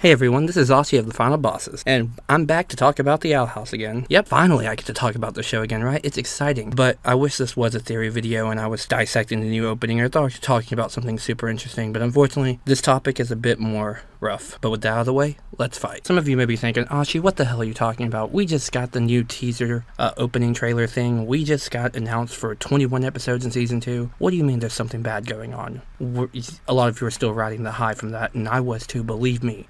Hey everyone, this is Aussie of the Final Bosses, and I'm back to talk about the Owl House again. Yep, finally I get to talk about the show again, right? It's exciting, but I wish this was a theory video and I was dissecting the new opening or talking about something super interesting, but unfortunately, this topic is a bit more rough. But with that out of the way, let's fight. Some of you may be thinking, Aussie, what the hell are you talking about? We just got the new teaser opening trailer thing. We just got announced for 21 episodes in Season 2. What do you mean there's something bad going on? A lot of you are still riding the high from that, and I was too, believe me.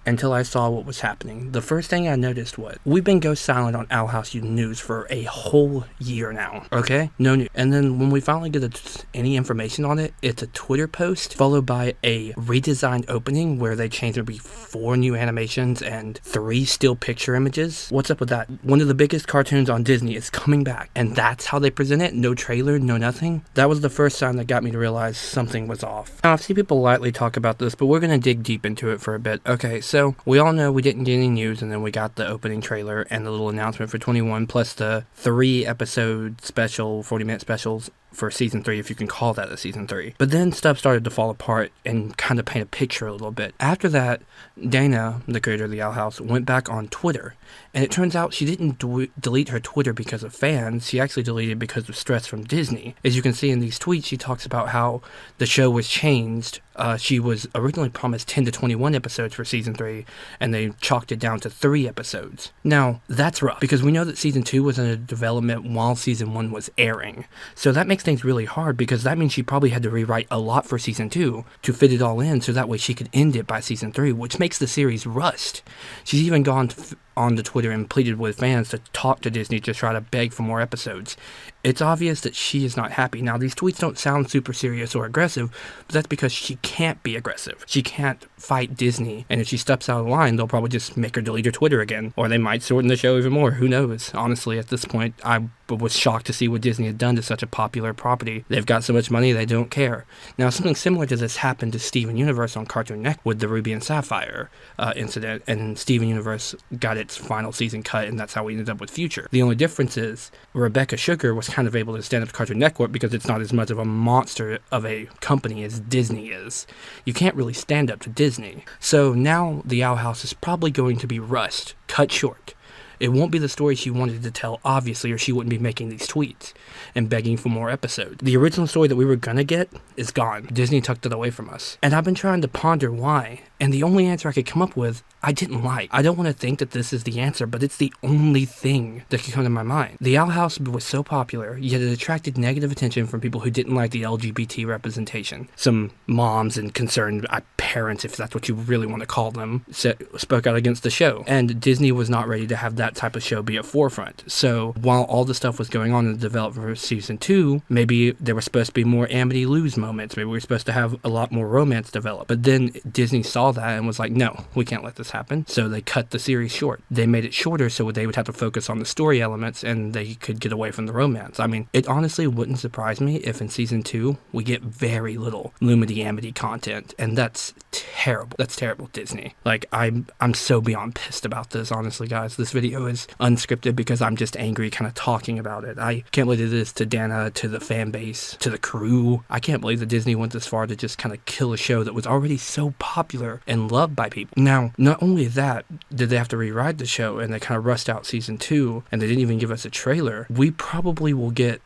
Until I saw what was happening. The first thing I noticed was, we've been ghost silent on Owl House News for a whole year now, okay? No news. And then when we finally get any information on it, it's a Twitter post followed by a redesigned opening where they changed maybe 4 new animations and 3 still picture images. What's up with that? One of the biggest cartoons on Disney is coming back, and that's how they present it? No trailer, no nothing? That was the first sign that got me to realize something was off. Now, I've seen people lightly talk about this, but we're gonna dig deep into it for a bit. Okay, so we all know we didn't get any news, and then we got the opening trailer and the little announcement for 21, plus the 3-episode special, 40-minute specials for Season 3, if you can call that a Season 3. But then stuff started to fall apart and kind of paint a picture a little bit. After that, Dana, the creator of the Owl House, went back on Twitter, and it turns out she didn't delete her Twitter because of fans. She actually deleted it because of stress from Disney. As you can see in these tweets, she talks about how the show was changed. She was originally promised 10 to 21 episodes for Season 3, and they chalked it down to 3 episodes. Now, that's rough, because we know that Season 2 was in development while Season 1 was airing. So that makes things really hard, because that means she probably had to rewrite a lot for Season 2 to fit it all in, so that way she could end it by Season 3, which makes the series rust. She's even gone on the Twitter and pleaded with fans to talk to Disney to try to beg for more episodes. It's obvious that she is not happy. Now, these tweets don't sound super serious or aggressive, but that's because she can't be aggressive. She can't fight Disney, and if she steps out of line, they'll probably just make her delete her Twitter again, or they might shorten the show even more. Who knows? Honestly, at this point, I was shocked to see what Disney had done to such a popular property. They've got so much money, they don't care. Now, something similar to this happened to Steven Universe on Cartoon Network with the Ruby and Sapphire incident, and Steven Universe got its final season cut, and that's how we ended up with Future. The only difference is Rebecca Sugar was kind of able to stand up to Cartoon Network because it's not as much of a monster of a company as Disney is. You can't really stand up to Disney. So now the Owl House is probably going to be rushed, cut short. It won't be the story she wanted to tell, obviously, or she wouldn't be making these tweets and begging for more episodes. The original story that we were gonna get is gone. Disney tucked it away from us. And I've been trying to ponder why, and the only answer I could come up with, I didn't like. I don't want to think that this is the answer, but it's the only thing that could come to my mind. The Owl House was so popular, yet it attracted negative attention from people who didn't like the LGBT representation. Some moms and concerned parents, if that's what you really want to call them, spoke out against the show. And Disney was not ready to have that type of show be at forefront. So while all the stuff was going on in the development for Season 2, maybe there was supposed to be more Amity-Luz moments. Maybe we were supposed to have a lot more romance develop. But then Disney saw that and was like, no, we can't let this happen. So they cut the series short. They made it shorter so they would have to focus on the story elements and they could get away from the romance. I mean, it honestly wouldn't surprise me if in Season 2 we get very little Lumity-Amity content, and that's terrible. That's terrible, Disney. Like, I'm so beyond pissed about this, honestly, guys. This video is unscripted because I'm just angry kind of talking about it. I can't believe this to Dana, to the fan base, to the crew. I can't believe that Disney went this far to just kind of kill a show that was already so popular and loved by people. Now, not only that, did they have to rewrite the show and they kind of rushed out Season 2 and they didn't even give us a trailer. We probably will get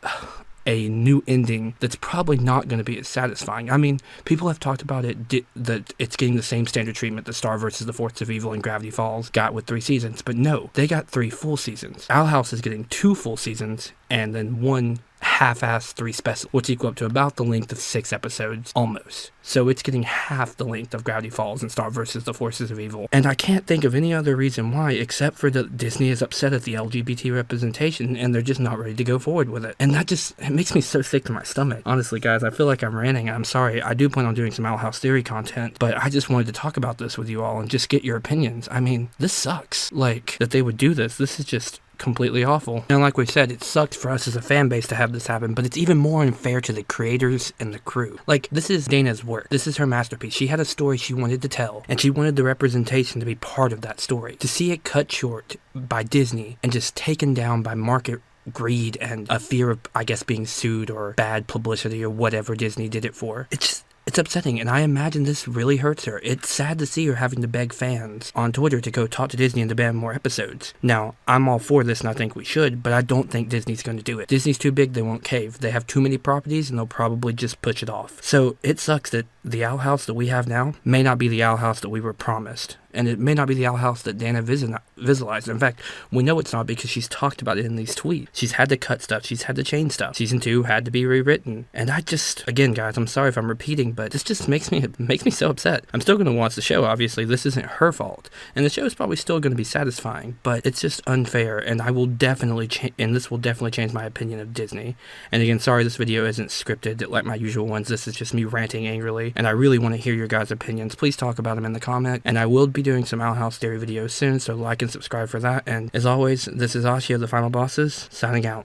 a new ending that's probably not going to be as satisfying. I mean, people have talked about it, that it's getting the same standard treatment that Star vs. the Forces of Evil and Gravity Falls got with 3 seasons, but no, they got 3 full seasons. Owl House is getting 2 full seasons and then 1 half-assed 3 specials, which equal up to about the length of 6 episodes, almost. So it's getting half the length of Gravity Falls and Star vs. the Forces of Evil. And I can't think of any other reason why, except for that Disney is upset at the LGBT representation and they're just not ready to go forward with it. And that just, it makes me so sick to my stomach. Honestly, guys, I feel like I'm ranting. I'm sorry. I do plan on doing some Owl House Theory content, but I just wanted to talk about this with you all and just get your opinions. I mean, this sucks. Like, that they would do this. This is just completely awful. And like we said, it sucked for us as a fan base to have this happen, but it's even more unfair to the creators and the crew. Like, this is Dana's work. This is her masterpiece. She had a story she wanted to tell, and she wanted the representation to be part of that story. To see it cut short by Disney and just taken down by market greed and a fear of, I guess, being sued or bad publicity or whatever Disney did it for, It's upsetting, and I imagine this really hurts her. It's sad to see her having to beg fans on Twitter to go talk to Disney and demand more episodes. Now, I'm all for this and I think we should, but I don't think Disney's going to do it. Disney's too big, they won't cave. They have too many properties and they'll probably just push it off. So it sucks that the Owl House that we have now may not be the Owl House that we were promised. And it may not be the Owl House that Dana visualized. In fact, we know it's not because she's talked about it in these tweets. She's had to cut stuff. She's had to change stuff. Season 2 had to be rewritten. And I just, again, guys, I'm sorry if I'm repeating, but this just makes me so upset. I'm still going to watch the show, obviously. This isn't her fault. And the show is probably still going to be satisfying, but it's just unfair. And I will definitely this will definitely change my opinion of Disney. And again, sorry this video isn't scripted like my usual ones. This is just me ranting angrily. And I really want to hear your guys' opinions. Please talk about them in the comment. And I will be doing some Owl House Theory videos soon, so like and subscribe for that. And as always, this is Ashi of the Final Bosses, signing out.